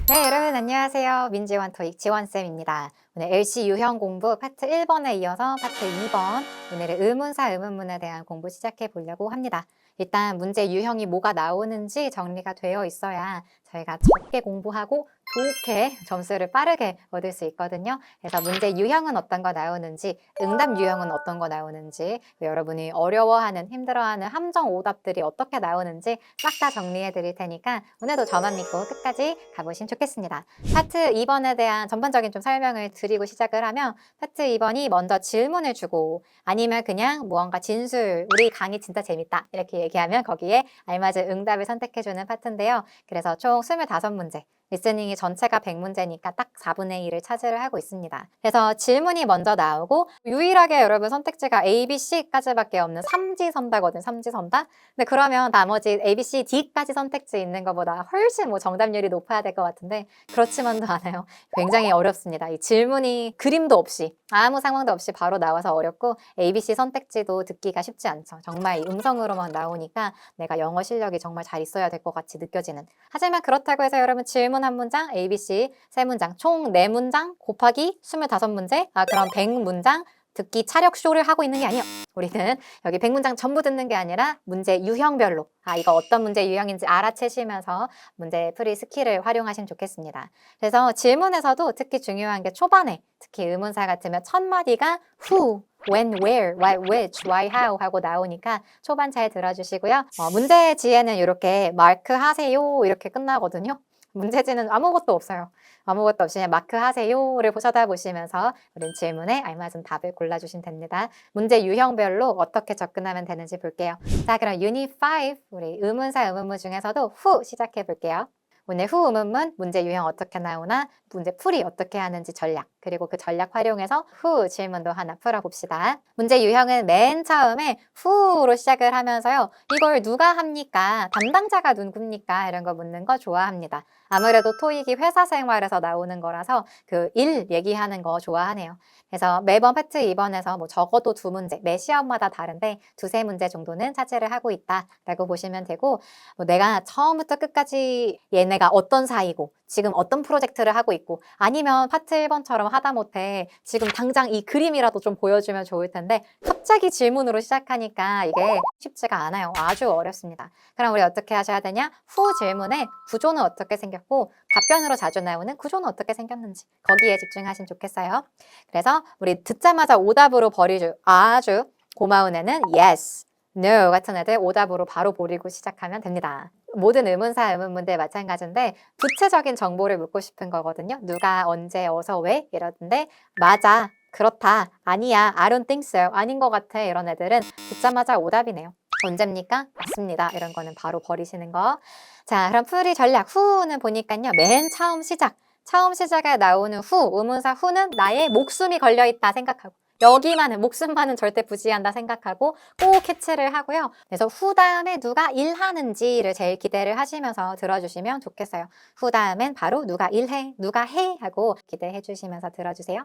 네, 여러분 안녕하세요. 민지원 토익 지원쌤입니다. 오늘 LC 유형 공부 파트 1번에 이어서 파트 2번, 오늘은 의문사 의문문에 대한 공부 시작해 보려고 합니다. 일단 문제 유형이 뭐가 나오는지 정리가 되어 있어야 저희가 적게 공부하고 좋게 점수를 빠르게 얻을 수 있거든요. 그래서 문제 유형은 어떤 거 나오는지, 응답 유형은 어떤 거 나오는지, 여러분이 어려워하는, 힘들어하는 함정 오답들이 어떻게 나오는지 싹 다 정리해 드릴 테니까 오늘도 저만 믿고 끝까지 가보시면 좋겠습니다. 파트 2번에 대한 전반적인 좀 설명을 드리고 시작을 하면, 파트 2번이 먼저 질문을 주고 아니면 그냥 무언가 진술, 우리 강의 진짜 재밌다 이렇게 얘기하면 거기에 알맞은 응답을 선택해주는 파트인데요. 그래서 총 25문제, 리스닝이 전체가 100문제니까 딱 4분의 1을 차지를 하고 있습니다. 그래서 질문이 먼저 나오고 유일하게 여러분 선택지가 A, B, C까지밖에 없는 삼지선다거든, 삼지선다. 근데 그러면 나머지 A, B, C, D까지 선택지 있는 것보다 훨씬 정답률이 높아야 될 것 같은데 그렇지만도 않아요. 굉장히 어렵습니다. 이 질문이 그림도 없이 아무 상황도 없이 바로 나와서 어렵고 A, B, C 선택지도 듣기가 쉽지 않죠. 정말 이 음성으로만 나오니까 내가 영어 실력이 정말 잘 있어야 될 것 같이 느껴지는. 하지만 그렇다고 해서 여러분 질문 한 문장, A, B, C 세 문장, 총 4문장 곱하기 25문제, 그럼 100문장 듣기 차력 쇼를 하고 있는 게 아니에요. 우리는 여기 100문장 전부 듣는 게 아니라 문제 유형별로 이거 어떤 문제 유형인지 알아채시면서 문제 풀이 스킬을 활용하시면 좋겠습니다. 그래서 질문에서도 특히 중요한 게 초반에 특히 의문사 같으면 첫 마디가 who, when, where, why, which, why, how 하고 나오니까 초반 잘 들어주시고요. 문제지에는 이렇게 마크하세요 이렇게 끝나거든요. 문제지는 아무것도 없어요. 아무것도 없이 그냥 마크하세요를 쳐다보시면서 우린 질문에 알맞은 답을 골라주시면 됩니다. 문제 유형별로 어떻게 접근하면 되는지 볼게요. 자, 그럼 유닛 5, 우리 의문사 의문문 중에서도 who 시작해 볼게요. 오늘 후 의문문, 문제 유형 어떻게 나오나, 문제 풀이 어떻게 하는지 전략, 그리고 그 전략 활용해서 후 질문도 하나 풀어봅시다. 문제 유형은 맨 처음에 후로 시작을 하면서요. 이걸 누가 합니까? 담당자가 누굽니까? 이런 거 묻는 거 좋아합니다. 아무래도 토익이 회사 생활에서 나오는 거라서 그 일 얘기하는 거 좋아하네요. 그래서 매번 파트 2번에서 적어도 2문제, 매 시험마다 다른데 2-3문제 정도는 차지를 하고 있다라고 보시면 되고, 내가 처음부터 끝까지 얘네가 어떤 사이고 지금 어떤 프로젝트를 하고 있고 아니면 파트 1번처럼 하다못해 지금 당장 이 그림이라도 좀 보여주면 좋을 텐데 갑자기 질문으로 시작하니까 이게 쉽지가 않아요. 아주 어렵습니다. 그럼 우리 어떻게 하셔야 되냐? 후 질문에 구조는 어떻게 생겼고 답변으로 자주 나오는 구조는 어떻게 생겼는지 거기에 집중하시면 좋겠어요. 그래서 우리 듣자마자 오답으로 버리죠. 아주 고마운 애는 yes, no 같은 애들 오답으로 바로 버리고 시작하면 됩니다. 모든 의문사, 의문문들 마찬가지인데 구체적인 정보를 묻고 싶은 거거든요. 누가, 언제, 어서, 왜 이러는데 맞아, 그렇다, 아니야, I don't think so, 아닌 것 같아 이런 애들은 듣자마자 오답이네요. 언제입니까? 맞습니다. 이런 거는 바로 버리시는 거. 자, 그럼 풀이 전략 후는 보니까요. 맨 처음 시작에 나오는 후, 의문사 후는 나의 목숨이 걸려있다 생각하고 여기만은 목숨만은 절대 부지한다 생각하고 꼭 캐치를 하고요. 그래서 후 다음에 누가 일하는지를 제일 기대를 하시면서 들어주시면 좋겠어요. 후 다음엔 바로 누가 일해, 누가 해 하고 기대해 주시면서 들어주세요.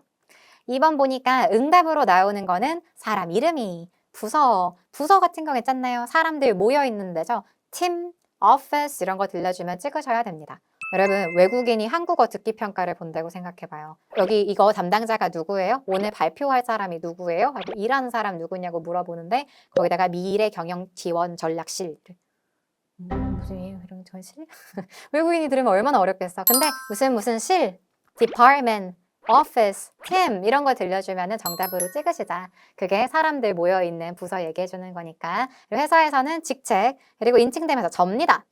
2번 보니까 응답으로 나오는 거는 사람 이름이, 부서 같은 거 괜찮나요? 사람들 모여있는 데죠. 팀, 오피스 이런 거 들려주면 찍으셔야 됩니다. 여러분 외국인이 한국어 듣기 평가를 본다고 생각해봐요. 여기 이거 담당자가 누구예요? 오늘 발표할 사람이 누구예요? 하고 일하는 사람 누구냐고 물어보는데 거기다가 미래 경영 지원 전략실 무슨 이런 전실? 외국인이 들으면 얼마나 어렵겠어. 근데 무슨 실, department, office, team 이런 거 들려주면 정답으로 찍으시자. 그게 사람들 모여있는 부서 얘기해주는 거니까. 그리고 회사에서는 직책, 그리고 인칭되면서 접니다.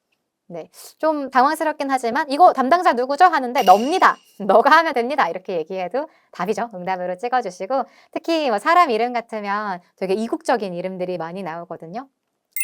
네, 좀 당황스럽긴 하지만 이거 담당자 누구죠? 하는데 넙니다. 너가 하면 됩니다. 이렇게 얘기해도 답이죠. 응답으로 찍어주시고 특히 사람 이름 같으면 되게 이국적인 이름들이 많이 나오거든요.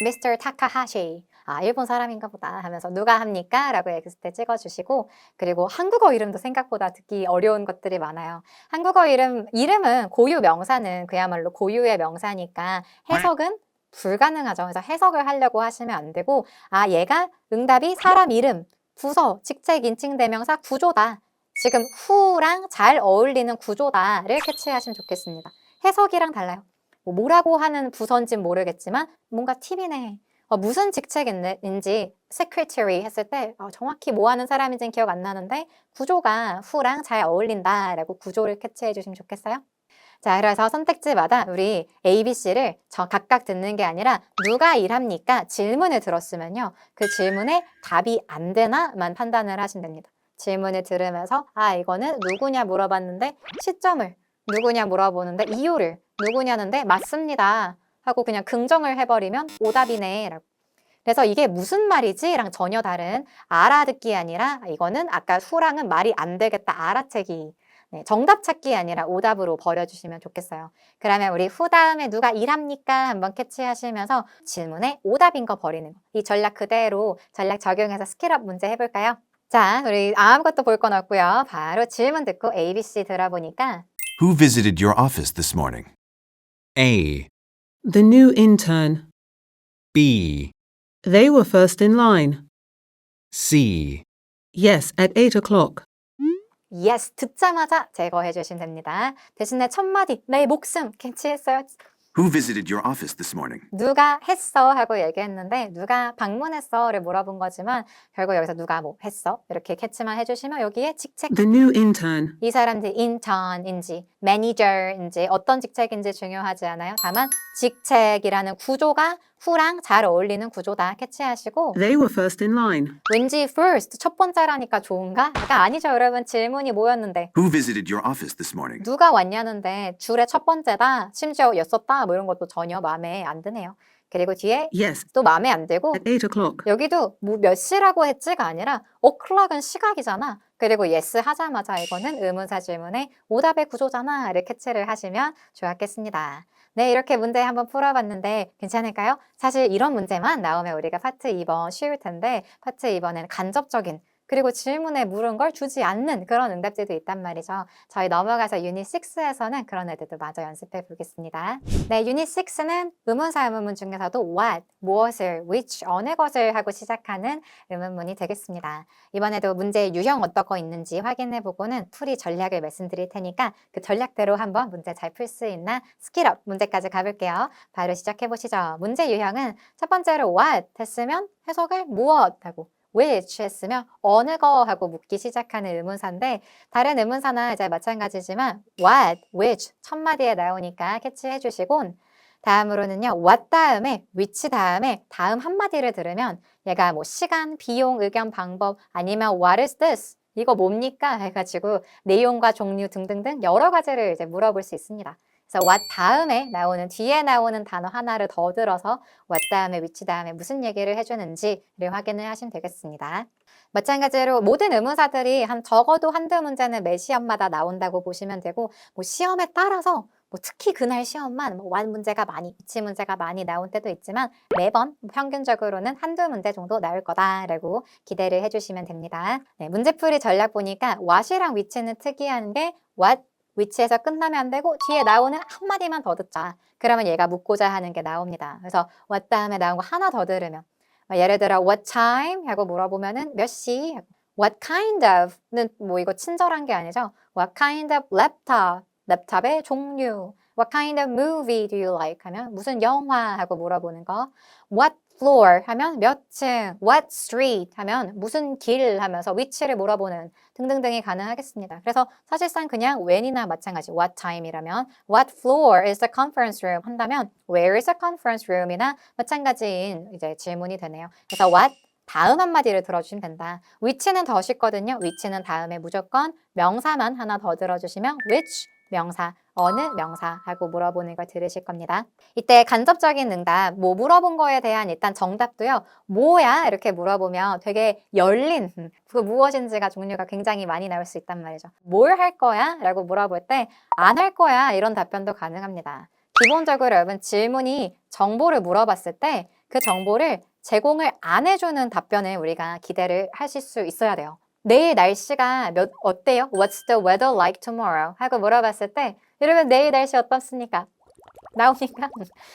Mr. Takahashi. 일본 사람인가 보다 하면서 누가 합니까? 라고 엑스테 찍어주시고 그리고 한국어 이름도 생각보다 듣기 어려운 것들이 많아요. 한국어 이름은 고유 명사는 그야말로 고유의 명사니까 해석은 불가능하죠. 그래서 해석을 하려고 하시면 안 되고 얘가 응답이 사람 이름, 부서, 직책, 인칭, 대명사, 구조다. 지금 who랑 잘 어울리는 구조다를 캐치하시면 좋겠습니다. 해석이랑 달라요. 뭐라고 하는 부서인지는 모르겠지만 뭔가 팁이네. 무슨 직책인지 secretary 했을 때 정확히 뭐 하는 사람인지는 기억 안 나는데 구조가 who랑 잘 어울린다라고 구조를 캐치해 주시면 좋겠어요. 자, 그래서 선택지마다 우리 A, B, C를 각각 듣는 게 아니라 누가 일합니까? 질문을 들었으면요. 그 질문에 답이 안 되나만 판단을 하시면 됩니다. 질문을 들으면서 이거는 누구냐 물어봤는데 시점을 누구냐 물어보는데 이유를 누구냐는데 맞습니다 하고 그냥 긍정을 해버리면 오답이네 라고. 그래서 이게 무슨 말이지? 랑 전혀 다른 알아듣기 아니라 이거는 아까 후랑은 말이 안 되겠다 알아채기. 네, 정답 찾기 아니라 오답으로 버려주시면 좋겠어요. 그러면 우리 후 다음에 누가 일합니까? 한번 캐치하시면서 질문에 오답인 거 버리는 거. 이 전략 그대로 전략 적용해서 스킬업 문제 해볼까요? 자, 우리 아무것도 볼 건 없고요. 바로 질문 듣고 A, B, C 들어보니까 Who visited your office this morning? A. The new intern. B. They were first in line. C. Yes, at 8 o'clock. yes 듣자마자 제거해 주시면 됩니다. 대신에 첫 마디 내 목숨 캐치했어요. Who visited your office this morning? 누가 했어 하고 얘기했는데 누가 방문했어를 물어본 거지만 결국 여기서 누가 뭐 했어 이렇게 캐치만 해주시면 여기에 직책 The new intern. 이 사람들이 intern인지 매니저인지 어떤 직책인지 중요하지 않아요. 다만 직책이라는 구조가 후랑 잘 어울리는 구조다 캐치하시고 They were first in line. 왠지 first 첫 번째라니까 좋은가? 약간 아니죠 여러분. 질문이 뭐였는데 Who visited your office this morning? 누가 왔냐는데 줄의 첫 번째다 심지어 였었다 뭐 이런 것도 전혀 마음에 안 드네요. 그리고 뒤에 Yes, 또 마음에 안 들고 at 8 o'clock. 여기도 뭐 몇 시라고 했지가 아니라 o'clock은 시각이잖아. 그리고 yes 하자마자 이거는 의문사 질문의 오답의 구조잖아. 를 캐치를 하시면 좋았겠습니다. 네, 이렇게 문제 한번 풀어봤는데 괜찮을까요? 사실 이런 문제만 나오면 우리가 파트 2번 쉬울 텐데 파트 2번에는 간접적인 그리고 질문에 물은 걸 주지 않는 그런 응답들도 있단 말이죠. 저희 넘어가서 유닛 6에서는 그런 애들도 마저 연습해 보겠습니다. 네, 유닛 6는 의문사 의문문 중에서도 what, 무엇을, which, 어느 것을 하고 시작하는 의문문이 되겠습니다. 이번에도 문제의 유형 어떤 거 있는지 확인해 보고는 풀이 전략을 말씀드릴 테니까 그 전략대로 한번 문제 잘 풀 수 있나 스킬업 문제까지 가볼게요. 바로 시작해 보시죠. 문제 유형은 첫 번째로 what 했으면 해석을 무엇 하고 which 했으면 어느 거 하고 묻기 시작하는 의문사인데 다른 의문사나 이제 마찬가지지만 what, which 첫 마디에 나오니까 캐치해 주시고 다음으로는요 what 다음에 which 다음에 다음 한마디를 들으면 얘가 뭐 시간, 비용, 의견, 방법 아니면 what is this? 이거 뭡니까? 해가지고 내용과 종류 등등등 여러 가지를 이제 물어볼 수 있습니다. 그래서 what 다음에 나오는 뒤에 나오는 단어 하나를 더 들어서 what 다음에 which 다음에 무슨 얘기를 해주는지를 확인을 하시면 되겠습니다. 마찬가지로 모든 의문사들이 적어도 한두 문제는 매 시험마다 나온다고 보시면 되고 뭐 시험에 따라서 뭐 특히 그날 시험만 뭐 what 문제가 많이, which 문제가 많이 나온 때도 있지만 매번 평균적으로는 한두 문제 정도 나올 거다라고 기대를 해주시면 됩니다. 네, 문제풀이 전략 보니까 what이랑 which는 특이한 게 what which에서 끝나면 안 되고 뒤에 나오는 한마디만 더 듣자. 그러면 얘가 묻고자 하는 게 나옵니다. 그래서 what 다음에 나온 거 하나 더 들으면 예를 들어 what time? 하고 물어보면은 몇 시? what kind of는 뭐 이거 친절한 게 아니죠. what kind of laptop? 랩탑의 종류. what kind of movie do you like? 하면 무슨 영화? 하고 물어보는 거. what floor? 하면 몇 층? what street? 하면 무슨 길? 하면서 위치를 물어보는 등등등이 가능하겠습니다. 그래서 사실상 그냥 when이나 마찬가지 what time이라면 what floor is the conference room 한다면 where is the conference room이나 마찬가지인 이제 질문이 되네요. 그래서 what 다음 한마디를 들어주시면 된다. which는 더 쉽거든요. which는 다음에 무조건 명사만 하나 더 들어주시면 which 명사, 어느 명사 하고 물어보는 걸 들으실 겁니다. 이때 간접적인 응답, 뭐 물어본 거에 대한 일단 정답도요. 뭐야? 이렇게 물어보면 되게 열린 그 무엇인지가 종류가 굉장히 많이 나올 수 있단 말이죠. 뭘 할 거야? 라고 물어볼 때 안 할 거야 이런 답변도 가능합니다. 기본적으로 여러분 질문이 정보를 물어봤을 때 그 정보를 제공을 안 해주는 답변을 우리가 기대를 하실 수 있어야 돼요. 내일 날씨가 어때요? What's the weather like tomorrow? 하고 물어봤을 때 여러분 내일 날씨 어떻습니까? 나오니까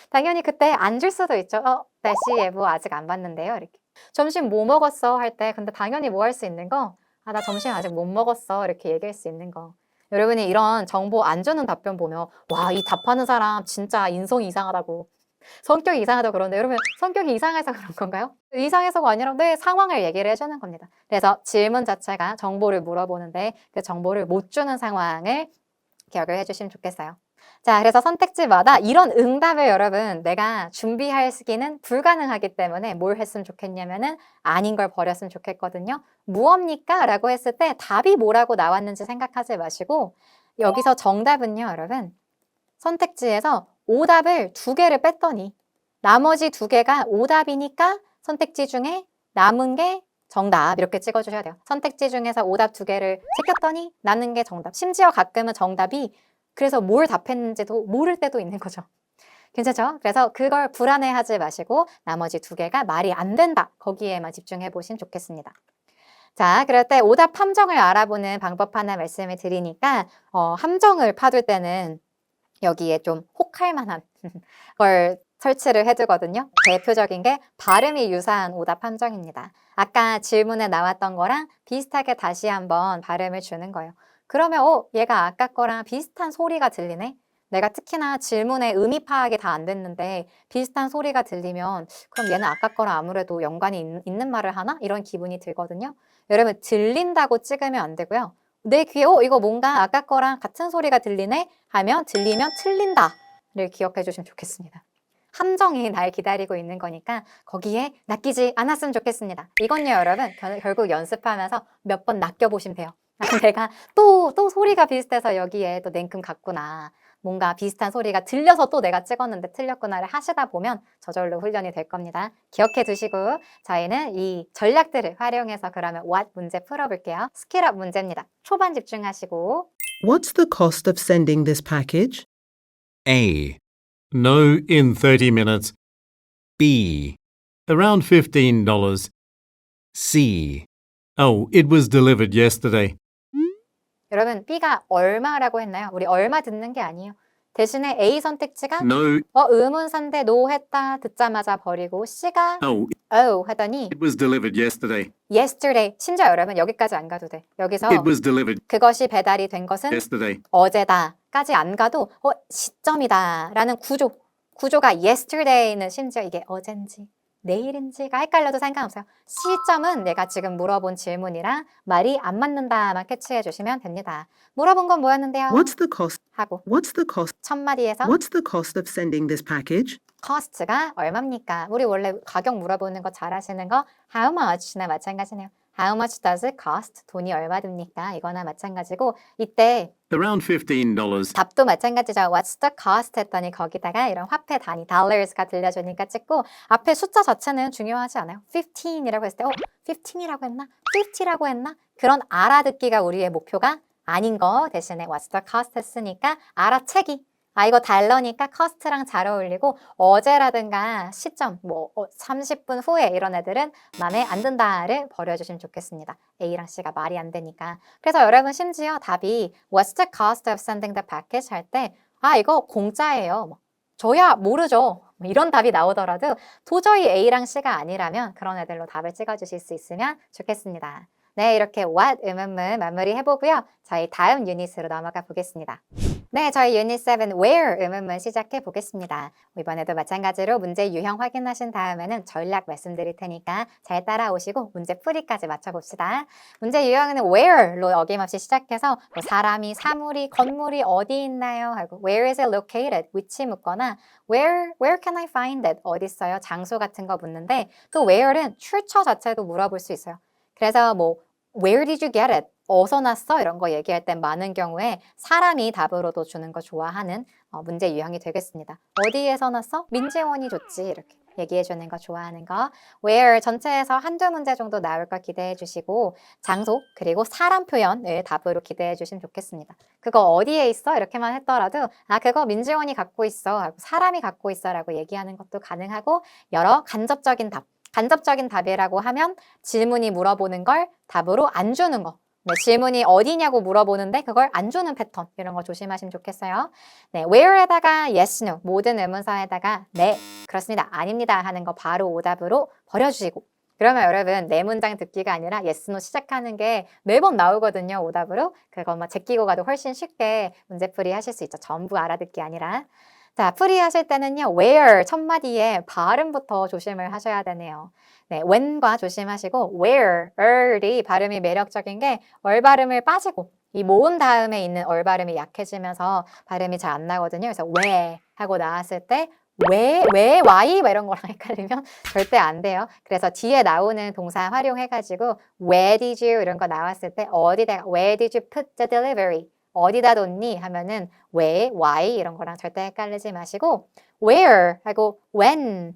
당연히 그때 안 줄 수도 있죠. 날씨 예보 아직 안 봤는데요. 이렇게 점심 뭐 먹었어? 할 때 근데 당연히 뭐 할 수 있는 거? 나 점심 아직 못 먹었어. 이렇게 얘기할 수 있는 거. 여러분이 이런 정보 안 주는 답변 보면 와, 이 답하는 사람 진짜 인성이 이상하다고 성격이 이상하다 그러는데 여러분 성격이 이상해서 그런 건가요? 이상해서가 아니라 내 상황을 얘기를 해주는 겁니다. 그래서 질문 자체가 정보를 물어보는데 그 정보를 못 주는 상황을 기억을 해주시면 좋겠어요. 자, 그래서 선택지마다 이런 응답을 여러분 내가 준비하기는 불가능하기 때문에 뭘 했으면 좋겠냐면은 아닌 걸 버렸으면 좋겠거든요. 무엇입니까? 라고 했을 때 답이 뭐라고 나왔는지 생각하지 마시고 여기서 정답은요, 여러분. 선택지에서 오답을 2개를 뺐더니 나머지 2개가 오답이니까 선택지 중에 남은 게 정답 이렇게 찍어주셔야 돼요. 선택지 중에서 오답 2개를 제꼈더니 남는 게 정답. 심지어 가끔은 정답이 그래서 뭘 답했는지도 모를 때도 있는 거죠. 괜찮죠? 그래서 그걸 불안해하지 마시고 나머지 2개가 말이 안 된다. 거기에만 집중해 보시면 좋겠습니다. 자, 그럴 때 오답 함정을 알아보는 방법 하나 말씀을 드리니까 함정을 파둘 때는 여기에 좀 혹할 만한 걸 설치를 해두거든요. 대표적인 게 발음이 유사한 오답 함정입니다. 아까 질문에 나왔던 거랑 비슷하게 다시 한번 발음을 주는 거예요. 그러면 얘가 아까 거랑 비슷한 소리가 들리네? 내가 특히나 질문에 의미 파악이 다 안 됐는데 비슷한 소리가 들리면 그럼 얘는 아까 거랑 아무래도 연관이 있는 말을 하나? 이런 기분이 들거든요. 여러분 들린다고 찍으면 안 되고요. 내 귀에 이거 뭔가 아까 거랑 같은 소리가 들리네? 하면 들리면 틀린다를 기억해 주시면 좋겠습니다. 함정이 날 기다리고 있는 거니까 거기에 낚이지 않았으면 좋겠습니다. 이건요 여러분 결국 연습하면서 몇 번 낚여보시면 돼요. 내가 또 소리가 비슷해서 여기에 또 냉큼 갔구나. 뭔가 비슷한 소리가 들려서 또 내가 찍었는데 틀렸구나를 하시다 보면 저절로 훈련이 될 겁니다. 기억해 두시고 저희는 이 전략들을 활용해서 그러면 what 문제 풀어볼게요. 스킬업 문제입니다. 초반 집중하시고 What's the cost of sending this package? A. No, in 30 minutes. B. Around $15. C. Oh, it was delivered yesterday. 여러분 B가 얼마라고 했나요? 우리 얼마 듣는 게 아니에요. 대신에 A 선택지가 No, 의문사인데 no 했다 듣자마자 버리고 C가 oh, 하더니 it was delivered yesterday. yesterday 심지어 여러분 여기까지 안 가도 돼. 여기서 It was delivered 그것이 배달이 된 것은 yesterday. 어제다까지 안 가도 시점이다 라는 구조가 yesterday는 심지어 이게 어젠지 내일인지가 헷갈려도 상관없어요. 시점은 내가 지금 물어본 질문이랑 말이 안 맞는다만 캐치해 주시면 됩니다. 물어본 건 뭐였는데요? What's the cost? 하고 What's the cost? 첫 마디에서 What's the cost of sending this package? cost가 얼마입니까? 우리 원래 가격 물어보는 거 잘하시는 거 how much나 마찬가지네요. How much does it cost? 돈이 얼마 듭니까? 이거나 마찬가지고 이때 Around $15. 답도 마찬가지죠. What's the cost? 했더니 거기다가 이런 화폐 단위 dollars가 들려주니까 찍고 앞에 숫자 자체는 중요하지 않아요. 15이라고 했을 때 15이라고 했나? 50라고 했나? 그런 알아듣기가 우리의 목표가 아닌 거 대신에 What's the cost? 했으니까 알아채기. 이거 달러니까 cost랑 잘 어울리고 어제라든가 시점 30분 후에 이런 애들은 마음에 안 든다를 버려주시면 좋겠습니다. A랑 C가 말이 안 되니까. 그래서 여러분 심지어 답이 What's the cost of sending the package? 할 때 이거 공짜예요. 저야 모르죠. 이런 답이 나오더라도 도저히 A랑 C가 아니라면 그런 애들로 답을 찍어주실 수 있으면 좋겠습니다. 네, 이렇게 what 의문문 마무리 해보고요. 저희 다음 유닛으로 넘어가 보겠습니다. 네, 저희 유닛 7 where 의문문 시작해 보겠습니다. 이번에도 마찬가지로 문제 유형 확인하신 다음에는 전략 말씀드릴 테니까 잘 따라오시고 문제 풀이까지 맞춰봅시다. 문제 유형은 where로 어김없이 시작해서 사람이, 사물이, 건물이 어디 있나요? 하고 where is it located? 위치 묻거나 where can I find it? 어디 있어요? 장소 같은 거 묻는데 또 where는 출처 자체도 물어볼 수 있어요. 그래서 where did you get it? 어디서 났어? 이런 거 얘기할 땐 많은 경우에 사람이 답으로도 주는 거 좋아하는 문제 유형이 되겠습니다. 어디에서 났어? 민재원이 줬지. 이렇게 얘기해 주는 거 좋아하는 거. where 전체에서 한두 문제 정도 나올 거 기대해 주시고 장소 그리고 사람 표현을 답으로 기대해 주시면 좋겠습니다. 그거 어디에 있어? 이렇게만 했더라도 그거 민재원이 갖고 있어 하고 사람이 갖고 있어 라고 얘기하는 것도 가능하고 여러 간접적인 답. 간접적인 답이라고 하면 질문이 물어보는 걸 답으로 안 주는 거. 네, 질문이 어디냐고 물어보는데 그걸 안 주는 패턴 이런 거 조심하시면 좋겠어요. 네, where에다가 yes, no 모든 의문사에다가 네, 그렇습니다, 아닙니다 하는 거 바로 오답으로 버려주시고 그러면 여러분 네 문장 듣기가 아니라 yes, no 시작하는 게 매번 나오거든요. 오답으로. 그거 제끼고 가도 훨씬 쉽게 문제풀이 하실 수 있죠. 전부 알아듣기 아니라. 자, 풀이하실 때는요, where 첫 마디에 발음부터 조심을 하셔야 되네요. 네, when과 조심하시고 where이 발음이 매력적인 게 얼발음을 빠지고 이 모음 다음에 있는 얼발음이 약해지면서 발음이 잘 안 나거든요. 그래서 where 하고 나왔을 때 왜, why 뭐 이런 거랑 헷갈리면 절대 안 돼요. 그래서 뒤에 나오는 동사 활용해가지고 where did you 이런 거 나왔을 때 어디다가 where did you put the delivery 어디다 뒀니 하면은 왜, why 이런 거랑 절대 헷갈리지 마시고 where 하고 when은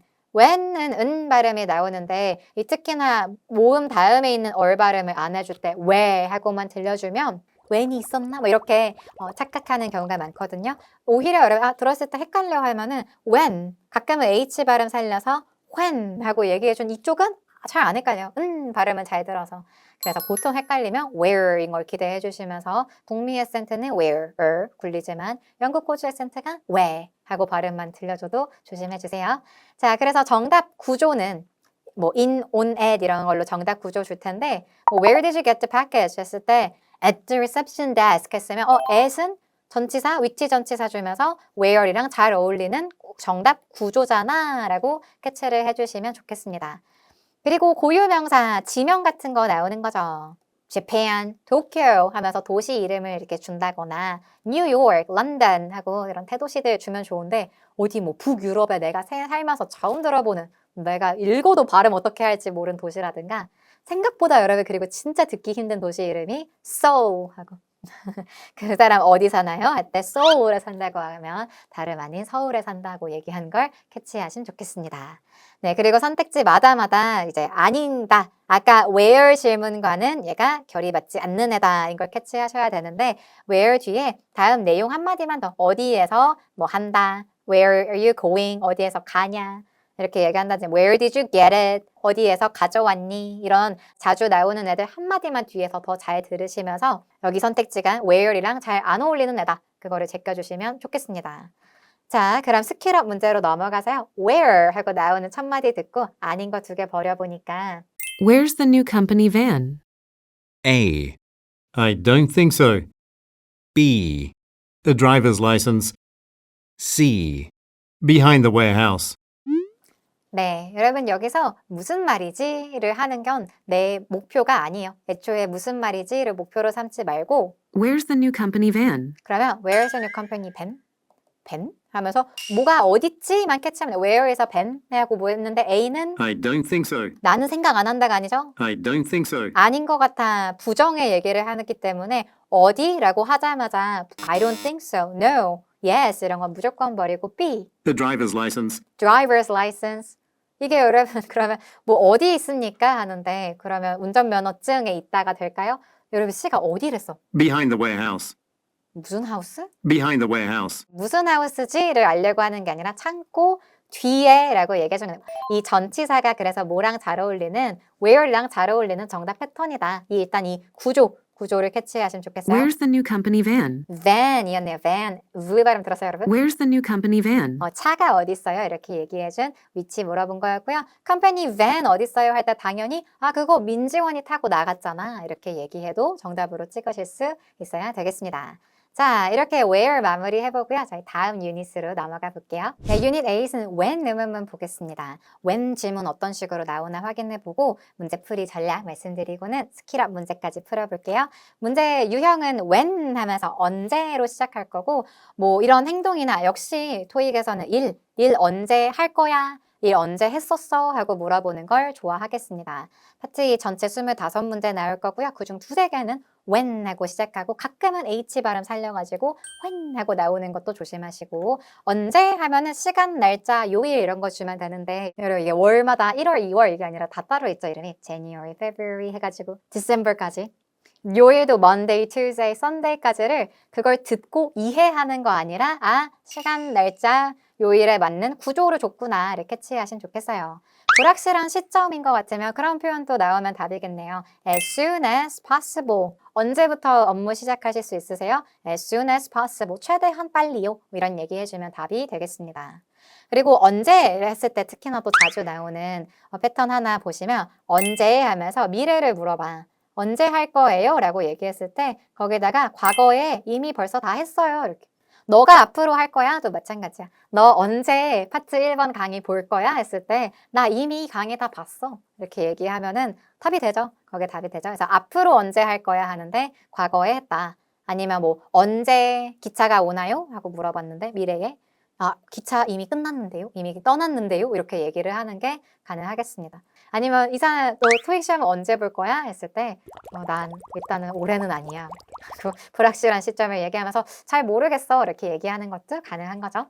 은 발음이 나오는데 이 특히나 모음 다음에 있는 얼 발음을 안 해줄 때 왜 하고만 들려주면 when이 있었나? 뭐 이렇게 착각하는 경우가 많거든요. 오히려 여러분 들었을 때 헷갈려 하면은 when 가끔은 H 발음 살려서 when 하고 얘기해준 이쪽은 잘 안 헷갈려요. 발음은 잘 들어서. 그래서 보통 헷갈리면 where인 걸 기대해 주시면서 북미 에센트는 where 굴리지만 영국 호주 에센트가 where 하고 발음만 들려줘도 조심해 주세요. 자, 그래서 정답 구조는 뭐 in, on, at 이런 걸로 정답 구조 줄 텐데 뭐 where did you get the package 했을 때 at the reception desk 했으면 at은 전치사, 위치 전치사 주면서 where이랑 잘 어울리는 정답 구조잖아 라고 캐치를 해주시면 좋겠습니다. 그리고 고유명사, 지명 같은 거 나오는 거죠. Japan, 도쿄 하면서 도시 이름을 이렇게 준다거나 뉴욕, 런던 하고 이런 대도시들 주면 좋은데 어디 뭐 북유럽에 내가 살면서 처음 들어보는 내가 읽어도 발음 어떻게 할지 모르는 도시라든가 생각보다 여러분 그리고 진짜 듣기 힘든 도시 이름이 Seoul 하고 그 사람 어디 사나요? 할 때 소울에 산다고 하면 다름 아닌 서울에 산다고 얘기한 걸 캐치하시면 좋겠습니다. 네, 그리고 선택지마다 이제 아닌다. 아까 where 질문과는 얘가 결이 맞지 않는 애다. 이걸 캐치하셔야 되는데 where 뒤에 다음 내용 한마디만 더 어디에서 뭐 한다. Where are you going? 어디에서 가냐? 이렇게 얘기한다지 Where did you get it? 어디에서 가져왔니? 이런 자주 나오는 애들 한마디만 뒤에서 더 잘 들으시면서 여기 선택지가 where이랑 잘 안 어울리는 애다. 그거를 제껴주시면 좋겠습니다. 자, 그럼 스킬업 문제로 넘어가서요. Where 하고 나오는 첫 마디 듣고 아닌 거 2개 버려보니까 Where's the new company van? A. I don't think so. B. A driver's license. C. Behind the warehouse. 네, 여러분 여기서 무슨 말이지를 하는 건 내 목표가 아니에요. 애초에 무슨 말이지를 목표로 삼지 말고 Where's the new company van? 그러면 Where's the new company van? van? 하면서 뭐가 어딨지만 캐치하면 Where에서 van? 하고 뭐 했는데 A는 I don't think so. 나는 생각 안 한다가 아니죠? I don't think so. 아닌 것 같아 부정의 얘기를 하기 때문에 어디라고 하자마자 I don't think so, no, yes 이런 건 무조건 버리고 B, The driver's license. driver's license 이게 여러분 그러면 뭐 어디 있습니까? 하는데 그러면 운전면허증에 있다가 될까요? 여러분 C가 어디랬어? Behind the warehouse. 무슨 하우스? Behind the warehouse. 무슨 하우스지를 알려고 하는 게 아니라 창고 뒤에 라고 얘기해 주는 거예요. 이 전치사가 그래서 뭐랑 잘 어울리는 where랑 잘 어울리는 정답 패턴이다. 일단 이 구조를 캐치하시면 좋겠어요. Where's the new company van? van이었네요. van. V 발음 들었어요, 여러분? Where's the new company van? 차가 어디 있어요? 이렇게 얘기해준 위치 물어본 거였고요. 컴퍼니 van 어디 있어요? 할 때 당연히 그거 민지원이 타고 나갔잖아. 이렇게 얘기해도 정답으로 찍으실 수 있어야 되겠습니다. 자, 이렇게 where 마무리해보고요. 저희 다음 유닛으로 넘어가 볼게요. 네, 유닛 8은 when 의문문 보겠습니다. when 질문 어떤 식으로 나오나 확인해보고 문제풀이 전략 말씀드리고는 스킬업 문제까지 풀어볼게요. 문제 유형은 when 하면서 언제로 시작할 거고 뭐 이런 행동이나 역시 토익에서는 일 언제 할 거야? 일 언제 했었어? 하고 물어보는 걸 좋아하겠습니다. 파트 2 전체 25문제 나올 거고요. 그중 2-3개는 when 하고 시작하고 가끔은 H 발음 살려가지고 when 하고 나오는 것도 조심하시고 언제 하면은 시간, 날짜, 요일 이런 거 주면 되는데 여러분 이게 월마다 1월, 2월 이게 아니라 다 따로 있죠. 이름이 January, February 해가지고 December까지 요일도 Monday, Tuesday, Sunday까지를 그걸 듣고 이해하는 거 아니라 시간, 날짜, 요일에 맞는 구조를 줬구나 이렇게 캐치하시면 좋겠어요. 불확실한 시점인 것 같으면 그런 표현도 나오면 답이겠네요. As soon as possible. 언제부터 업무 시작하실 수 있으세요? As soon as possible. 최대한 빨리요. 이런 얘기 해주면 답이 되겠습니다. 그리고 언제 했을 때 특히나 또 자주 나오는 패턴 하나 보시면 언제 하면서 미래를 물어봐. 언제 할 거예요? 라고 얘기했을 때 거기다가 과거에 이미 벌써 다 했어요. 이렇게. 너가 앞으로 할 거야?도 마찬가지야. 너 언제 파트 1번 강의 볼 거야? 했을 때 나 이미 강의 다 봤어. 이렇게 얘기하면은 답이 되죠. 거기에 답이 되죠. 그래서 앞으로 언제 할 거야 하는데 과거에 했다. 아니면 뭐 언제 기차가 오나요? 하고 물어봤는데 미래에 기차 이미 끝났는데요? 이미 떠났는데요? 이렇게 얘기를 하는 게 가능하겠습니다. 아니면 이사 너 토익 시험 언제 볼 거야? 했을 때 난 일단은 올해는 아니야. 그 불확실한 시점을 얘기하면서 잘 모르겠어. 이렇게 얘기하는 것도 가능한 거죠.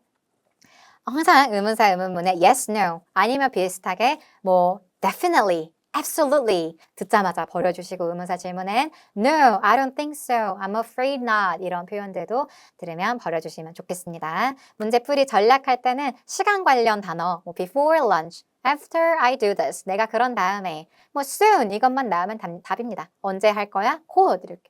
항상 의문사 의문문에 yes, no 아니면 비슷하게 뭐 definitely, absolutely 듣자마자 버려주시고 의문사 질문엔 no, I don't think so, I'm afraid not 이런 표현들도 들으면 버려주시면 좋겠습니다. 문제풀이 전략할 때는 시간 관련 단어 뭐 before lunch, after I do this 내가 그런 다음에 뭐 soon 이것만 나오면 답입니다. 언제 할 거야? 곧 이렇게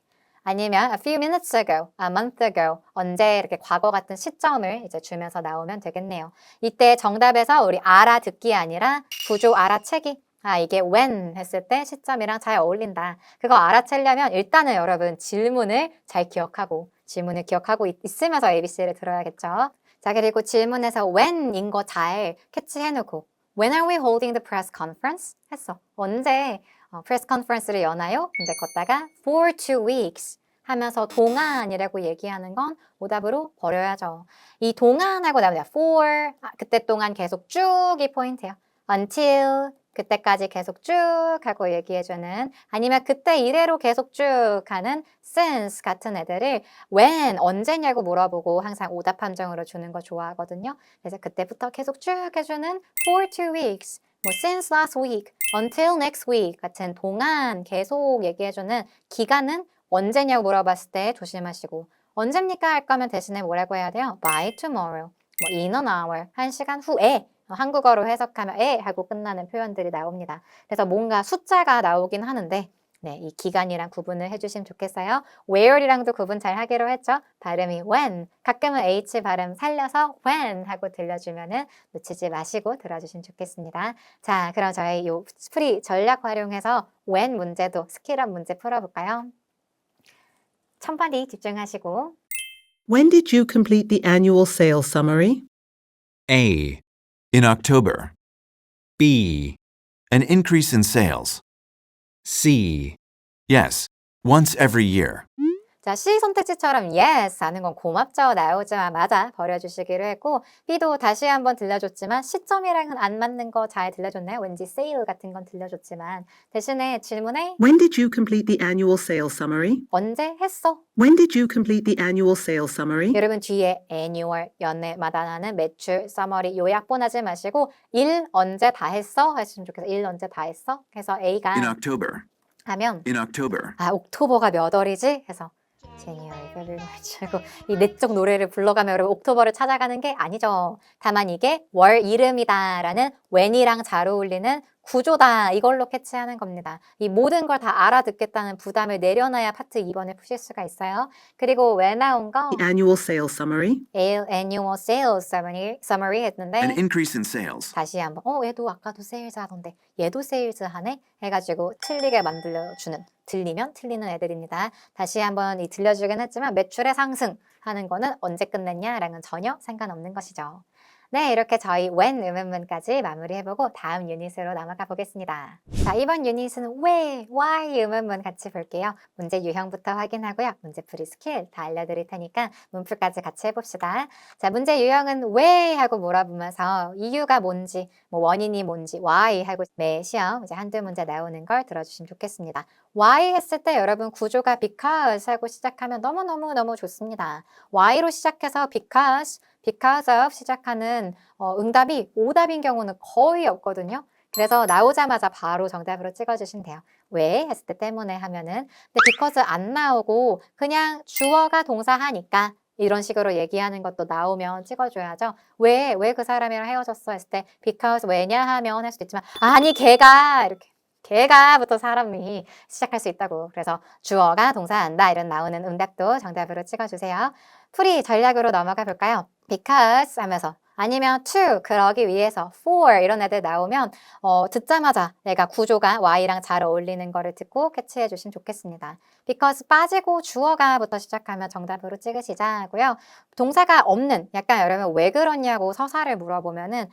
아니면 a few minutes ago, a month ago 언제 이렇게 과거 같은 시점을 이제 주면서 나오면 되겠네요. 이때 정답에서 우리 알아듣기 아니라 구조 알아채기 이게 when 했을 때 시점이랑 잘 어울린다. 그거 알아채려면 일단은 여러분 질문을 잘 기억하고 질문을 기억하고 있으면서 ABC를 들어야겠죠. 자 그리고 질문에서 when인 거 잘 캐치해놓고 When are we holding the press conference? 했어. 언제 프레스 컨퍼런스를 여나요? 근데 걷다가 for 2 weeks 하면서 동안이라고 얘기하는 건 오답으로 버려야죠. 이 동안하고 나오면 for 그때 동안 계속 쭉이 포인트예요. until 그때까지 계속 쭉 하고 얘기해주는 아니면 그때 이래로 계속 쭉 하는 since 같은 애들을 when 언제냐고 물어보고 항상 오답 판정으로 주는 거 좋아하거든요. 그래서 그때부터 계속 쭉 해주는 for 2 weeks 뭐 since last week, until next week 같은 동안 계속 얘기해주는 기간은 언제냐고 물어봤을 때 조심하시고 언제입니까 할 거면 대신에 뭐라고 해야 돼요? by tomorrow, 뭐 in an hour, 1시간 후에 한국어로 해석하면 에 하고 끝나는 표현들이 나옵니다. 그래서 뭔가 숫자가 나오긴 하는데 이 기간이랑 구분을 해주시면 좋겠어요. where이랑도 구분 잘 하기로 했죠. 발음이 when, 가끔은 H 발음 살려서 when 하고 들려주면은 놓치지 마시고 들어주시면 좋겠습니다. 자, 그럼 저희 요 스프리 전략 활용해서 when 문제도 스킬업 문제 풀어볼까요? 천천히 집중하시고 When did you complete the annual sales summary? A. In October. B. An increase in sales. C. Yes, once every year. 자, C 선택지처럼 yes 하는 건 고맙죠. 나오자마자 버려주시기로 했고 B도 다시 한번 들려줬지만 시점이랑은 안 맞는 거 잘 들려줬나요? 왠지 sale 같은 건 들려줬지만 대신에 질문에 When did you complete the annual sales summary? 언제 했어? When did you complete the annual sales summary? 여러분 뒤에 annual, 연내마다 나는 매출, summary 요약본하지 마시고 일 언제 다 했어? 하시면 좋겠어요. 일 언제 다 했어? 그래서 A가 In October. 하면 In October. 옥토버가 몇 월이지? 해서 January, February, March 하고 이 내적 노래를 불러가며 여러분 옥토버를 찾아가는 게 아니죠. 다만 이게 월 이름이다 라는 when이랑 잘 어울리는 구조다 이걸로 캐치하는 겁니다. 이 모든 걸 다 알아듣겠다는 부담을 내려놔야 파트 2번을 푸실 수가 있어요. 그리고 왜 나온 거 The annual sales summary. annual sales summary An 했는데 increase in sales. 다시 한번 얘도 아까도 세일즈 하던데 얘도 세일즈 하네 해가지고 틀리게 만들어주는 들리면 틀리는 애들입니다. 다시 한번 이 들려주긴 했지만 매출의 상승 하는 거는 언제 끝냈냐랑은 전혀 상관없는 것이죠. 네, 이렇게 저희 when 의문문까지 마무리해보고 다음 유닛으로 넘어가 보겠습니다. 자, 이번 유닛은 왜, why 의문문 같이 볼게요. 문제 유형부터 확인하고요. 문제풀이 스킬 다 알려드릴 테니까 문풀까지 같이 해봅시다. 자, 문제 유형은 왜 하고 물어보면서 이유가 뭔지, 뭐 원인이 뭔지, why 하고 매 시험 이제 한두 문제 나오는 걸 들어주시면 좋겠습니다. why 했을 때 여러분 구조가 because 하고 시작하면 너무너무 좋습니다. why로 시작해서 because of 시작하는 응답이 오답인 경우는 거의 없거든요. 그래서 나오자마자 바로 정답으로 찍어주시면 돼요. 왜? 했을 때 때문에 하면은 근데 because 안 나오고 그냥 주어가 동사하니까 이런 식으로 얘기하는 것도 나오면 찍어줘야죠. 왜 그 사람이랑 헤어졌어? 했을 때 because 왜냐 하면 할 수도 있지만 아니 걔가 이렇게 걔가부터 사람이 시작할 수 있다고. 그래서 주어가 동사한다 이런 나오는 응답도 정답으로 찍어주세요. 풀이 전략으로 넘어가 볼까요? because 하면서 아니면 to, 그러기 위해서, for 이런 애들 나오면 듣자마자 내가 구조가 y랑 잘 어울리는 거를 듣고 캐치해 주시면 좋겠습니다. because 빠지고 주어가부터 시작하면 정답으로 찍으시자고요. 동사가 없는, 약간 여러분 왜 그러냐고 서사를 물어보면은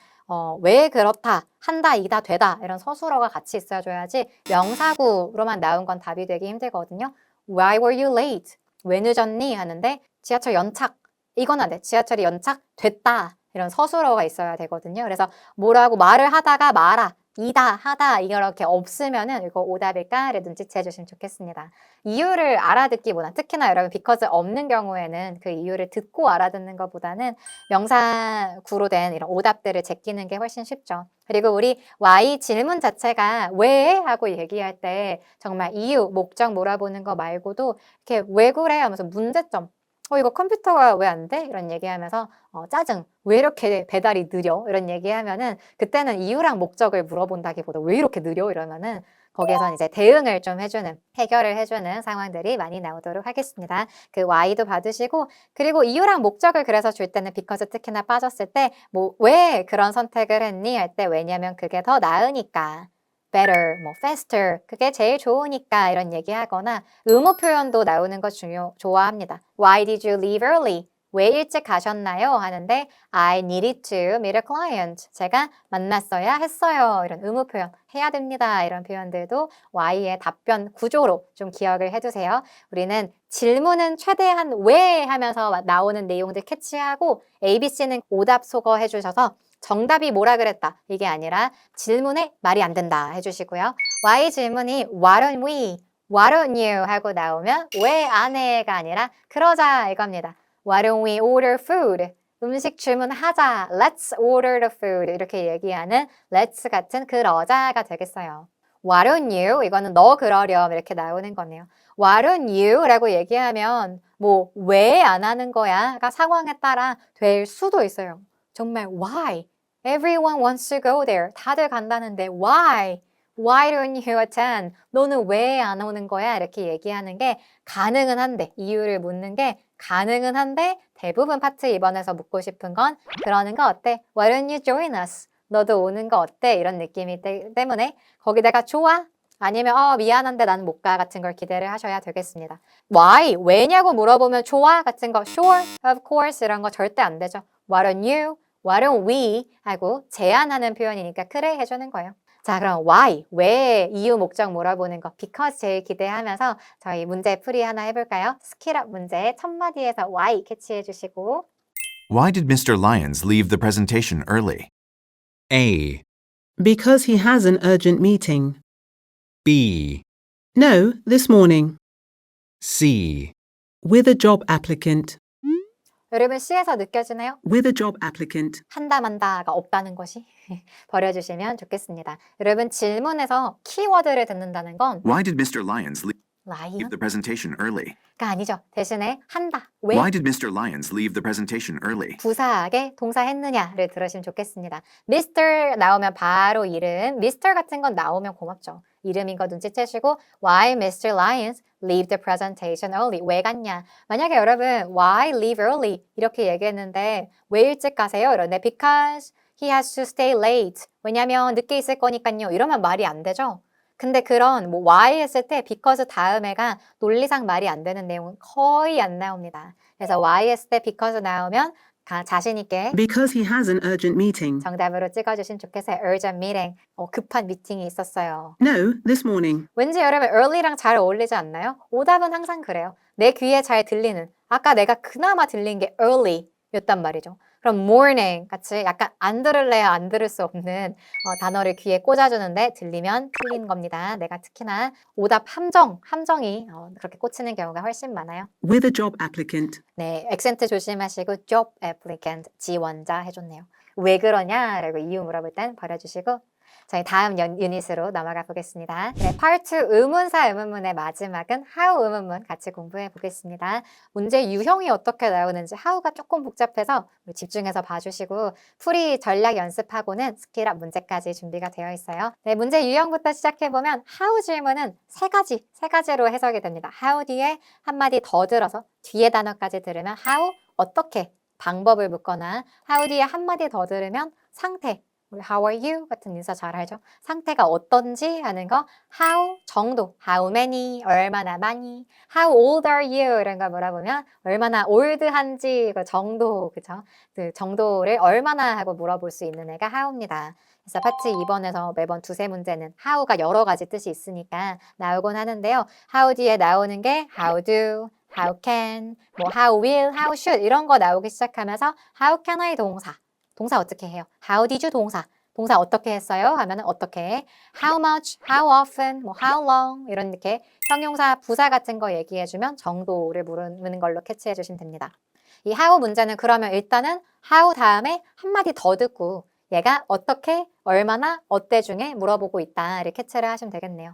왜 그렇다, 한다, 이다, 되다 이런 서술어가 같이 있어줘야지 명사구로만 나온 건 답이 되기 힘들거든요. Why were you late? 왜 늦었니? 하는데 지하철 연착, 이건 안 돼. 지하철이 연착됐다. 이런 서술어가 있어야 되거든요. 그래서 뭐라고 말을 하다가 말아, 이다, 하다 이렇게 없으면은 이거 오답일까를 눈치채 주시면 좋겠습니다. 이유를 알아듣기보다, 특히나 여러분 because 없는 경우에는 그 이유를 듣고 알아듣는 것보다는 명사구로 된 이런 오답들을 제끼는 게 훨씬 쉽죠. 그리고 우리 why 질문 자체가 왜 하고 얘기할 때 정말 이유, 목적 몰아보는 거 말고도 이렇게 왜 그래 하면서 문제점, 이거 컴퓨터가 왜 안 돼? 이런 얘기하면서 짜증, 왜 이렇게 배달이 느려? 이런 얘기하면은 그때는 이유랑 목적을 물어본다기보다 왜 이렇게 느려? 이러면은 거기에선 이제 대응을 좀 해주는, 해결을 해주는 상황들이 많이 나오도록 하겠습니다. 그 why도 받으시고, 그리고 이유랑 목적을 그래서 줄 때는 because 특히나 빠졌을 때 뭐 왜 그런 선택을 했니? 할 때 왜냐면 그게 더 나으니까. better, 뭐 faster, 그게 제일 좋으니까 이런 얘기하거나 의무 표현도 나오는 거 좋아합니다. Why did you leave early? 왜 일찍 가셨나요? 하는데 I needed to meet a client. 제가 만났어야 했어요. 이런 의무 표현 해야 됩니다. 이런 표현들도 why의 답변 구조로 좀 기억을 해두세요. 우리는 질문은 최대한 왜 하면서 나오는 내용들 캐치하고 ABC는 오답 소거 해주셔서 정답이 뭐라 그랬다 이게 아니라 질문에 말이 안 된다 해주시고요. why 질문이 why don't we, why don't you 하고 나오면 왜 안 해가 아니라 그러자 이겁니다. Why don't we order food? 음식 주문하자. Let's order the food. 이렇게 얘기하는 let's 같은 그러자가 되겠어요. Why don't you? 이거는 너 그러렴 이렇게 나오는 거네요. Why don't you? 라고 얘기하면 뭐 왜 안 하는 거야?가 상황에 따라 될 수도 있어요. 정말 why? Everyone wants to go there. 다들 간다는데 why? Why don't you attend? 너는 왜 안 오는 거야? 이렇게 얘기하는 게 가능은 한데, 이유를 묻는 게 가능은 한데 대부분 파트 2번에서 묻고 싶은 건 그러는 거 어때? Why don't you join us? 너도 오는 거 어때? 이런 느낌이 때문에 거기다가 좋아? 아니면 미안한데 나는 못 가 같은 걸 기대를 하셔야 되겠습니다. Why? 왜냐고 물어보면 좋아? 같은 거 sure, of course 이런 거 절대 안 되죠. Why don't you? Why don't we? 하고 제안하는 표현이니까 그래 해주는 거예요. 자, 그럼 why, 왜, 이유, 목적 물어보는 거 because 제일 기대하면서 저희 문제 풀이 하나 해볼까요? 스킬업 문제 첫 마디에서 why 캐치해 주시고 Why did Mr. Lyons leave the presentation early? A, Because he has an urgent meeting. B, No, this morning. C, With a job applicant. 여러분 C에서 느껴지나요? With a job applicant. 한다 만다가 없다는 것이 버려주시면 좋겠습니다. 여러분 질문에서 키워드를 듣는다는 건 Why did Mr. Lyons leave 라이언가 the presentation early? 아니죠. 대신에 한다. 왜? Why did Mr. Lyons leave the presentation early? 부사하게 동사 했느냐를 들으시면 좋겠습니다. Mr. 나오면 바로 이름, Mr. 같은 건 나오면 고맙죠. 이름인 거 눈치채시고 Why Mr. Lyons leave the presentation early? 왜 갔냐? 만약에 여러분 Why leave early? 이렇게 얘기했는데 왜 일찍 가세요? 이러는데 Because he has to stay late. 왜냐면 늦게 있을 거니까요. 이러면 말이 안 되죠. 근데 그런 뭐 why 했을 때 because 다음에가 논리상 말이 안 되는 내용은 거의 안 나옵니다. 그래서 why 했을 때 because 나오면 자신 있게 Because he has an urgent meeting. 정답으로 찍어주시면 좋겠어요. urgent meeting. 급한 미팅이 있었어요. No, this morning. 왠지 여러분 early랑 잘 어울리지 않나요? 오답은 항상 그래요. 내 귀에 잘 들리는. 아까 내가 그나마 들린 게 early 였단 말이죠. 그럼 morning 같이 약간 안 들을래야 안 들을 수 없는 단어를 귀에 꽂아주는데 들리면 틀린 겁니다. 내가 특히나 오답 함정이 그렇게 꽂히는 경우가 훨씬 많아요. With a job applicant. 네, 액센트 조심하시고 job applicant, 지원자 해줬네요. 왜 그러냐라고 이유 물어볼 땐 버려주시고 저희 다음 유닛으로 넘어가 보겠습니다. 네, 파트 2 의문사 의문문의 마지막은 how 의문문 같이 공부해 보겠습니다. 문제 유형이 어떻게 나오는지 how가 조금 복잡해서 집중해서 봐주시고 풀이 전략 연습하고는 스킬업 문제까지 준비가 되어 있어요. 네, 문제 유형부터 시작해보면 how 질문은 세 가지로 해석이 됩니다. how 뒤에 한마디 더 들어서 뒤에 단어까지 들으면 how 어떻게 방법을 묻거나 how 뒤에 한마디 더 들으면 상태, 우리 how are you 같은 인사 잘 알죠? 상태가 어떤지 하는 거 how 정도, how many 얼마나 많이, how old are you 이런 거 물어보면 얼마나 올드한지 그 정도, 그죠? 그 정도를 얼마나 하고 물어볼 수 있는 애가 how입니다. 그래서 파트 2번에서 매번 두세 문제는 how가 여러 가지 뜻이 있으니까 나오곤 하는데요. how 뒤에 나오는 게 how do, how can, 뭐 how will, how should 이런 거 나오기 시작하면서 how can I 동사 어떻게 해요? how did you 동사 어떻게 했어요? 하면은 어떻게 how much, how often, 뭐 how long 이런 이렇게 형용사, 부사 같은 거 얘기해주면 정도를 물는 걸로 캐치해 주시면 됩니다. 이 how 문제는 그러면 일단은 how 다음에 한마디 더 듣고 얘가 어떻게, 얼마나, 어때 중에 물어보고 있다 이렇게 캐치를 하시면 되겠네요.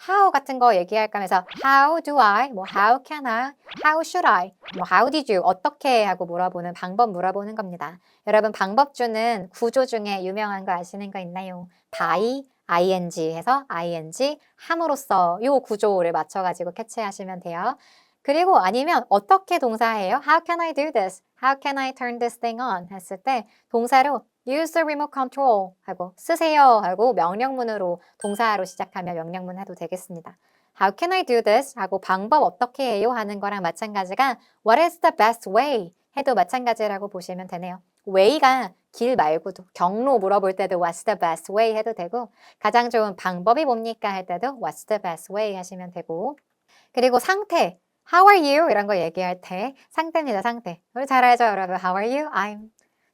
how 같은 거 얘기할까 하면서 how do I, 뭐 how can I, how should I, 뭐 how did you, 어떻게 하고 물어보는 방법 물어보는 겁니다. 여러분 방법주는 구조 중에 유명한 거 아시는 거 있나요? die, ing 해서 ing, 함으로써 요 구조를 맞춰가지고 캐치하시면 돼요. 그리고 아니면 어떻게 동사해요? How can I do this? How can I turn this thing on? 했을 때 동사로 use the remote control 하고 쓰세요 하고 명령문으로 동사로 시작하면 명령문 해도 되겠습니다. How can I do this? 하고 방법 어떻게 해요? 하는 거랑 마찬가지가 What is the best way? 해도 마찬가지라고 보시면 되네요. way가 길 말고도 경로 물어볼 때도 What's the best way? 해도 되고 가장 좋은 방법이 뭡니까? 할 때도 What's the best way? 하시면 되고 그리고 상태 How are you? 이런 거 얘기할 때 상태입니다. 상태. 우리 잘 알죠 여러분? How are you? I'm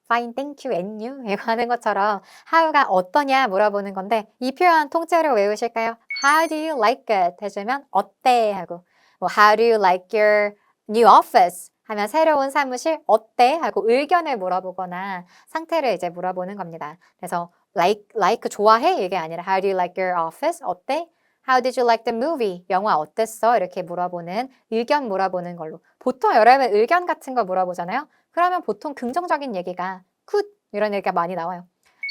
fine, thank you, and you? 이거 하는 것처럼 how가 어떠냐 물어보는 건데 이 표현 통째로 외우실까요? How do you like it? 해주면 어때? 하고 뭐 How do you like your new office? 하면 새로운 사무실 어때? 하고 의견을 물어보거나 상태를 이제 물어보는 겁니다. 그래서 like 좋아해? 이게 아니라 How do you like your office? 어때? How did you like the movie? 영화 어땠어? 이렇게 물어보는 의견 물어보는 걸로 보통 여러분 의견 같은 거 물어보잖아요. 그러면 보통 긍정적인 얘기가 could 이런 얘기가 많이 나와요.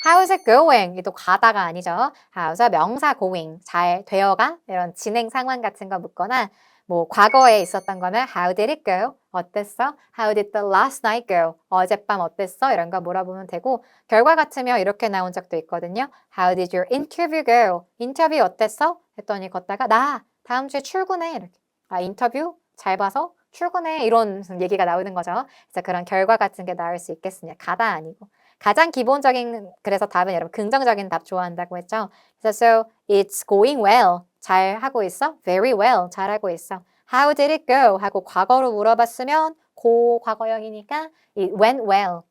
How's it going? 또 가다가 아니죠. How's 명사 going? 잘 되어가? 이런 진행 상황 같은 거 묻거나 뭐 과거에 있었던 거면 How did it go? 어땠어? How did the last night go? 어젯밤 어땠어? 이런 거 물어보면 되고 결과 같으면 이렇게 나온 적도 있거든요. How did your interview go? 인터뷰 어땠어? 했더니 걷다가 나 다음 주에 출근해 이렇게 인터뷰 잘 봐서 출근해 이런 얘기가 나오는 거죠. 그래서 그런 결과 같은 게 나올 수 있겠습니다. 가다 아니고 가장 기본적인 그래서 답은 여러분 긍정적인 답 좋아한다고 했죠. 그래서 so it's going well 잘 하고 있어? Very well 잘 하고 있어. How did it go? 하고 과거로 물어봤으면 과거형이니까 it went well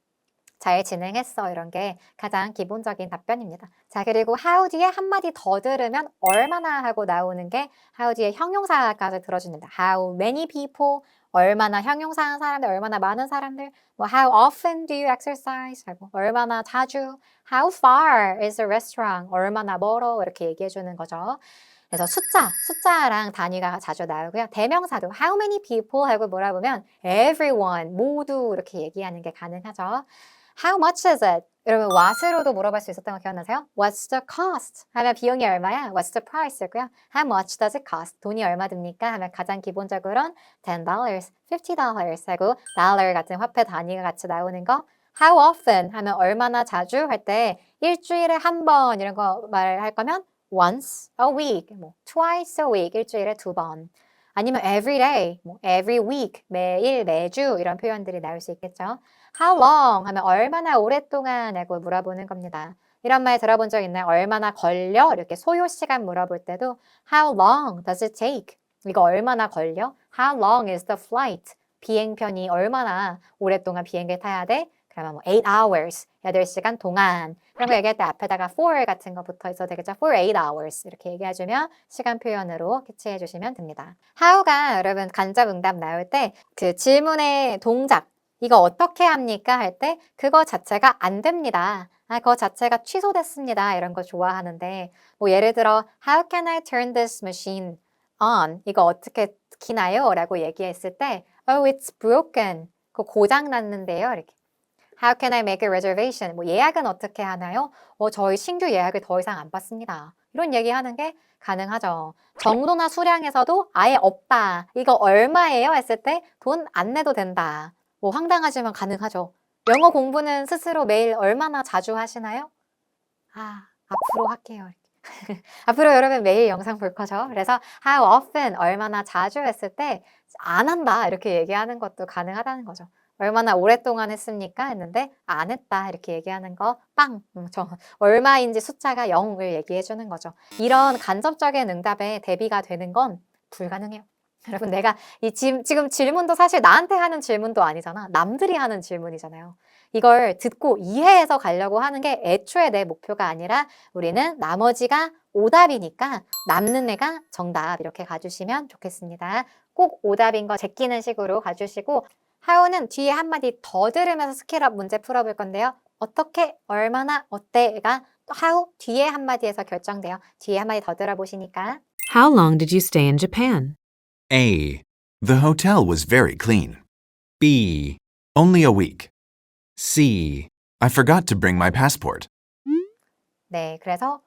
잘 진행했어 이런 게 가장 기본적인 답변입니다. 자 그리고 how 뒤에 한마디 더 들으면 얼마나 하고 나오는 게 how 뒤에 형용사까지 들어줍니다. How many people 얼마나 형용사한 사람들 얼마나 많은 사람들 뭐 how often do you exercise 하고 얼마나 자주 how far is the restaurant 얼마나 멀어 이렇게 얘기해 주는 거죠. 그래서 숫자랑 단위가 자주 나오고요. 대명사도 how many people 하고 물어보면 everyone 모두 이렇게 얘기하는 게 가능하죠. How much is it? 여러분 what으로도 물어볼 수 있었던 거 기억나세요? What's the cost? 하면 비용이 얼마야? What's the price였고요. How much does it cost? 돈이 얼마 듭니까? 하면 가장 기본적으로는 $10, $50 하고 dollar 같은 화폐 단위가 같이 나오는 거. How often? 하면 얼마나 자주 할 때 일주일에 한 번 이런 거 말할 거면 once a week, 뭐 twice a week 일주일에 2번. 아니면 every day, 뭐 every week, 매일, 매주 이런 표현들이 나올 수 있겠죠. How long 하면 얼마나 오랫동안 하고 물어보는 겁니다. 이런 말 들어본 적 있나요? 얼마나 걸려? 이렇게 소요 시간 물어볼 때도 How long does it take? 이거 얼마나 걸려? How long is the flight? 비행편이 얼마나 오랫동안 비행기를 타야 돼? 그러면 뭐 8 hours, 8시간 동안 이런 거 얘기할 때 앞에다가 for 같은 거 붙어 있어도 되겠죠. For 8 hours 이렇게 얘기해주면 시간 표현으로 캐치해 주시면 됩니다. how가 여러분 간접응답 나올 때 그 질문의 동작 이거 어떻게 합니까? 할 때 그거 자체가 안 됩니다. 그거 자체가 취소됐습니다. 이런 거 좋아하는데 뭐 예를 들어 How can I turn this machine on? 이거 어떻게 키나요? 라고 얘기했을 때 Oh, it's broken. 그거 고장 났는데요. 이렇게 How can I make a reservation? 뭐 예약은 어떻게 하나요? 저희 신규 예약을 더 이상 안 받습니다. 이런 얘기하는 게 가능하죠. 정도나 수량에서도 아예 없다. 이거 얼마예요? 했을 때 돈 안 내도 된다. 뭐 황당하지만 가능하죠. 영어 공부는 스스로 매일 얼마나 자주 하시나요? 앞으로 할게요. 앞으로 여러분 매일 영상 볼 거죠. 그래서 how often, 얼마나 자주 했을 때 안 한다 이렇게 얘기하는 것도 가능하다는 거죠. 얼마나 오랫동안 했습니까? 했는데 안 했다 이렇게 얘기하는 거 빵! 얼마인지 숫자가 0을 얘기해 주는 거죠. 이런 간접적인 응답에 대비가 되는 건 불가능해요. 여러분 내가 지금 질문도 사실 나한테 하는 질문도 아니잖아. 남들이 하는 질문이잖아요. 이걸 듣고 이해해서 가려고 하는 게 애초에 내 목표가 아니라 우리는 나머지가 오답이니까 남는 애가 정답 이렇게 가주시면 좋겠습니다. 꼭 오답인 거 제끼는 식으로 가주시고 how는 뒤에 한마디 더 들으면서 스킬업 문제 풀어볼 건데요. 어떻게, 얼마나, 어때가 how 뒤에 한마디에서 결정돼요. 뒤에 한마디 더 들어보시니까 How long did you stay in Japan? A. The hotel was very clean. B. Only a week. C. I forgot to bring my passport. 네, 그래서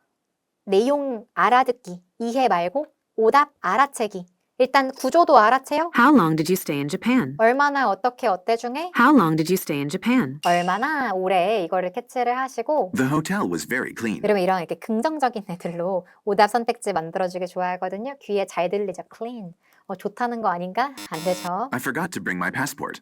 내용 알아듣기, 이해 말고 오답 알아채기. 일단 구조도 알아채요. How long did you stay in Japan? 얼마나, 어떻게, 어때 중에 How long did you stay in Japan? 얼마나 오래 이거를 캐치를 하시고 The hotel was very clean. 여러분 이런 이렇게 긍정적인 애들로 오답 선택지 만들어주기 좋아하거든요. 귀에 잘 들리죠. clean. 좋다는 거 아닌가? 안 되죠. I forgot to bring my passport.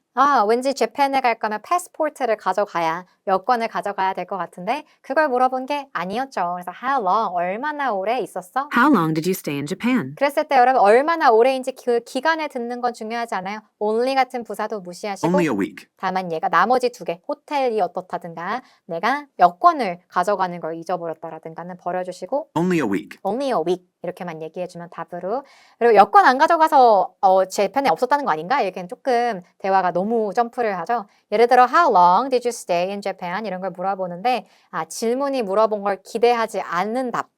왠지 재팬에 갈 거면 패스포트를 가져가야, 여권을 가져가야 될 것 같은데 그걸 물어본 게 아니었죠. 그래서 how long, 얼마나 오래 있었어? How long did you stay in Japan? 그랬을 때 여러분 얼마나 오래인지 그 기간에 듣는 건 중요하지 않아요? only 같은 부사도 무시하시고 Only a week. 다만 얘가 나머지 두 개, 호텔이 어떻다든가 내가 여권을 가져가는 걸 잊어버렸다라든가는 버려주시고 Only a week. only a week 이렇게만 얘기해주면 답으로. 그리고 여권 안 가져가서 제 편에 없었다는 거 아닌가? 이렇게는 조금 대화가 너무 점프를 하죠. 예를 들어 how long did you stay in Japan? 이런 걸 물어보는데 질문이 물어본 걸 기대하지 않는 답.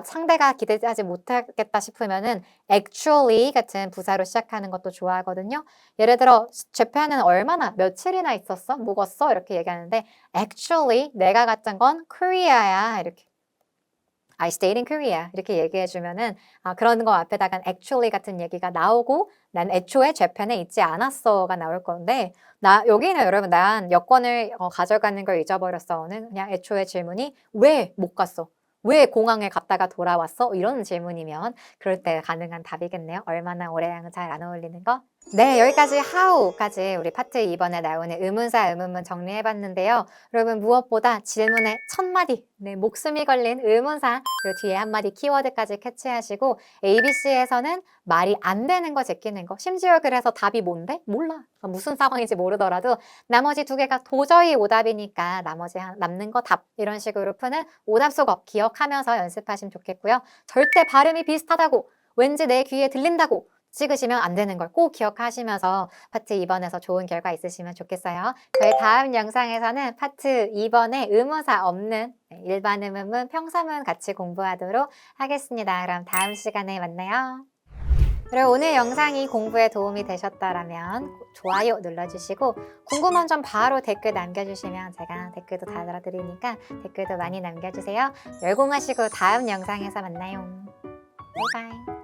상대가 기대하지 못하겠다 싶으면은 actually 같은 부사로 시작하는 것도 좋아하거든요. 예를 들어 재팬은 얼마나 며칠이나 있었어? 묵었어? 이렇게 얘기하는데 actually 내가 갔던 건 Korea야 이렇게. I stayed in Korea 이렇게 얘기해주면은 그런 거 앞에다가 actually 같은 얘기가 나오고 난 애초에 재팬에 있지 않았어가 나올 건데 여기는 여러분 난 여권을 가져가는 걸 잊어버렸어는 그냥 애초에 질문이 왜 못 갔어? 왜 공항에 갔다가 돌아왔어? 이런 질문이면 그럴 때 가능한 답이겠네요. 얼마나 오래랑은 잘 안 어울리는 거. 네, 여기까지 how까지 우리 파트 2번에 나오는 의문사, 의문문 정리해봤는데요. 여러분 무엇보다 질문에 첫 마디, 목숨이 걸린 의문사, 그리고 뒤에 한마디 키워드까지 캐치하시고 ABC에서는 말이 안 되는 거 제끼는 거. 심지어 그래서 답이 뭔데? 몰라. 무슨 상황인지 모르더라도 나머지 두 개가 도저히 오답이니까 나머지 남는 거 답. 이런 식으로 푸는 오답 속어 기억하면서 연습하시면 좋겠고요. 절대 발음이 비슷하다고, 왠지 내 귀에 들린다고 찍으시면 안 되는 걸 꼭 기억하시면서 파트 2번에서 좋은 결과 있으시면 좋겠어요. 저희 다음 영상에서는 파트 2번에 의문사 없는 일반 의문문, 평서문 같이 공부하도록 하겠습니다. 그럼 다음 시간에 만나요. 그리고 오늘 영상이 공부에 도움이 되셨다라면 좋아요 눌러주시고 궁금한 점 바로 댓글 남겨주시면 제가 댓글도 다 달아드리니까 댓글도 많이 남겨주세요. 열공하시고 다음 영상에서 만나요. 바이바이.